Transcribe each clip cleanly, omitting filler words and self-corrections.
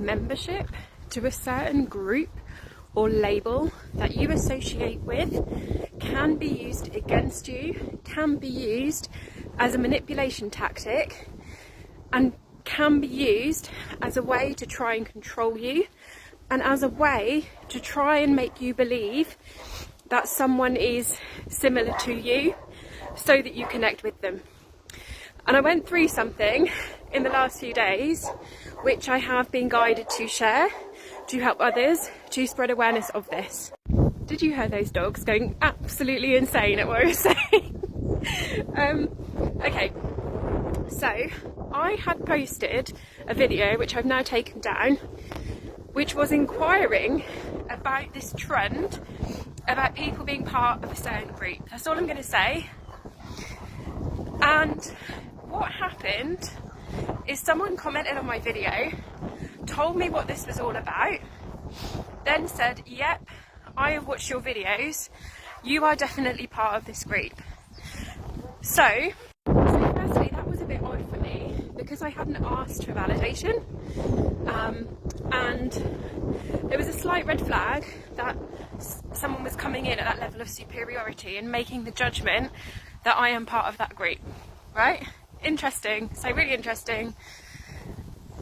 membership to a certain group or label that you associate with can be used against you, can be used as a manipulation tactic, and can be used as a way to try and control you, and as a way to try and make you believe that someone is similar to you so that you connect with them. And I went through something in the last few days which I have been guided to share to help others to spread awareness of this. Did you hear those dogs going absolutely insane at what I was saying? Okay, so I had posted a video which I've now taken down, which was inquiring about this trend about people being part of a certain group. That's all I'm going to say. And what happened is someone commented on my video, told me what this was all about, then said, yep, I have watched your videos, you are definitely part of this group. So firstly, that was a bit odd for me because I hadn't asked for validation, and there was a slight red flag that someone was coming in at that level of superiority and making the judgment that I am part of that group, right? Interesting, so really interesting.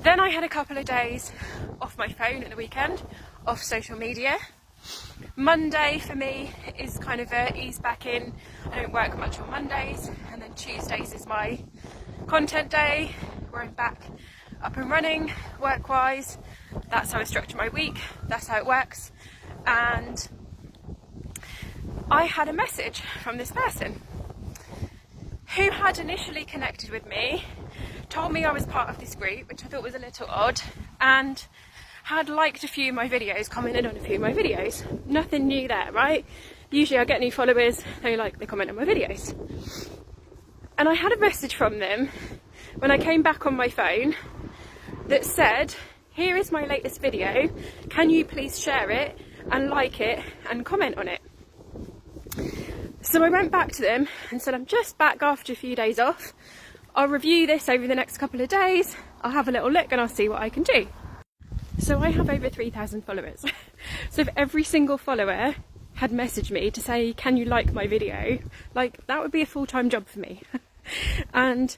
Then I had a couple of days off my phone at the weekend, off social media. Monday for me is kind of a ease back in. I don't work much on Mondays, and then Tuesdays is my content day where I'm back up and running work-wise. That's how I structure my week, that's how it works. And I had a message from this person who had initially connected with me, told me I was part of this group, which I thought was a little odd, and had liked a few of my videos, commented on a few of my videos. Nothing new there, right? Usually I get new followers, they comment on my videos. And I had a message from them when I came back on my phone that said, here is my latest video, can you please share it and like it and comment on it? So I went back to them and said, I'm just back after a few days off. I'll review this over the next couple of days. I'll have a little look and I'll see what I can do. So I have over 3,000 followers. So if every single follower had messaged me to say, can you like my video? Like, that would be a full-time job for me. And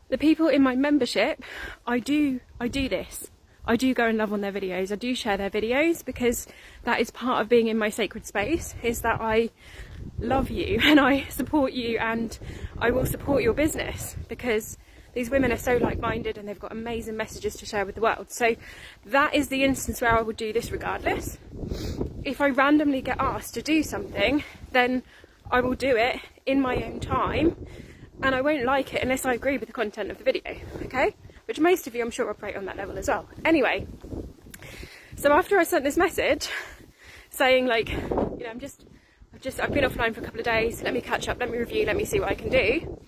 the people in my membership, I do this. I do go and love on their videos. I do share their videos because that is part of being in my sacred space, is that I love you and I support you and I will support your business because these women are so like-minded and they've got amazing messages to share with the world. So that is the instance where I would do this regardless. If I randomly get asked to do something, then I will do it in my own time and I won't like it unless I agree with the content of the video, okay? Which most of you, I'm sure, operate on that level as well. Anyway, so after I sent this message saying, like, you know, I've been offline for a couple of days, let me catch up, let me review, let me see what I can do,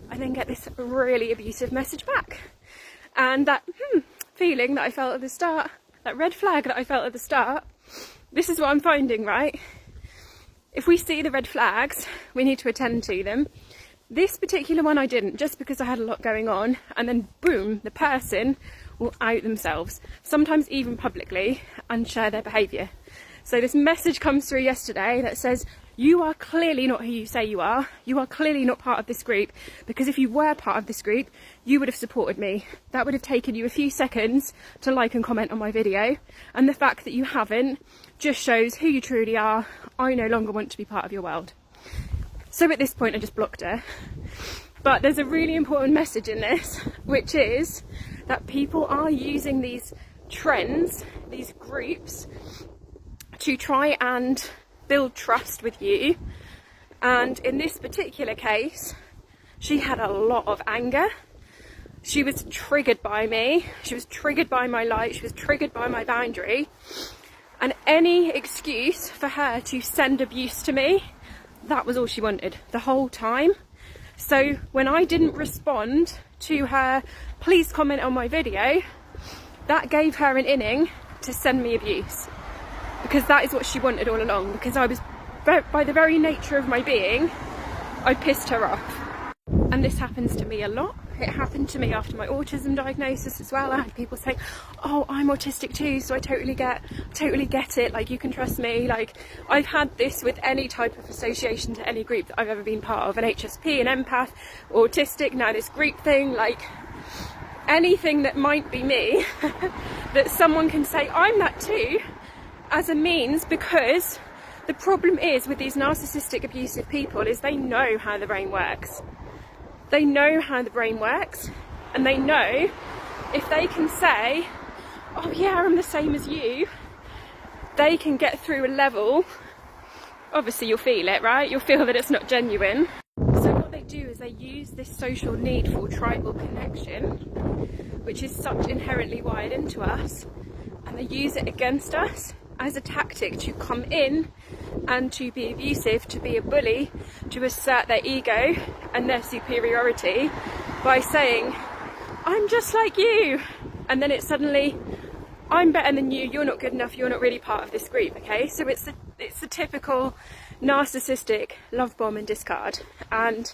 I then get this really abusive message back. And that feeling that I felt at the start, that red flag that I felt at the start, this is what I'm finding, right? If we see the red flags, we need to attend to them. This particular one I didn't, just because I had a lot going on, and then boom, the person will out themselves, sometimes even publicly, and share their behaviour. So this message comes through yesterday that says, you are clearly not who you say you are clearly not part of this group, because if you were part of this group, you would have supported me. That would have taken you a few seconds to like and comment on my video, and the fact that you haven't just shows who you truly are. I no longer want to be part of your world. So at this point I just blocked her. But there's a really important message in this, which is that people are using these trends, these groups, to try and build trust with you. And in this particular case, she had a lot of anger. She was triggered by me. She was triggered by my light. She was triggered by my boundary. And any excuse for her to send abuse to me, that was all she wanted the whole time. So when I didn't respond to her, please comment on my video, that gave her an inning to send me abuse. Because that is what she wanted all along. Because I was, by the very nature of my being, I pissed her off. And this happens to me a lot. It happened to me after my autism diagnosis as well. I had people saying, oh, I'm autistic too, so I totally get it, like, you can trust me. Like, I've had this with any type of association to any group that I've ever been part of, an HSP, an empath, autistic, now this group thing, like anything that might be me, that someone can say, I'm that too, as a means, because the problem is with these narcissistic abusive people is they know how the brain works. They know how the brain works, and they know if they can say, oh yeah, I'm the same as you, they can get through a level. Obviously you'll feel it, right? You'll feel that it's not genuine. So what they do is they use this social need for tribal connection, which is such inherently wired into us, and they use it against us as a tactic to come in and to be abusive, to be a bully, to assert their ego and their superiority by saying, I'm just like you, and then it's suddenly, I'm better than you, you're not good enough, you're not really part of this group, okay? So it's the typical narcissistic love bomb and discard. And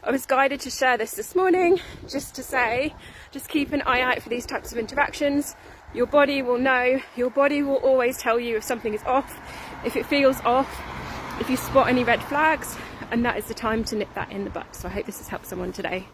I was guided to share this morning just to say, just keep an eye out for these types of interactions. Your body will know, your body will always tell you if something is off, if it feels off, if you spot any red flags, and that is the time to nip that in the bud. So I hope this has helped someone today.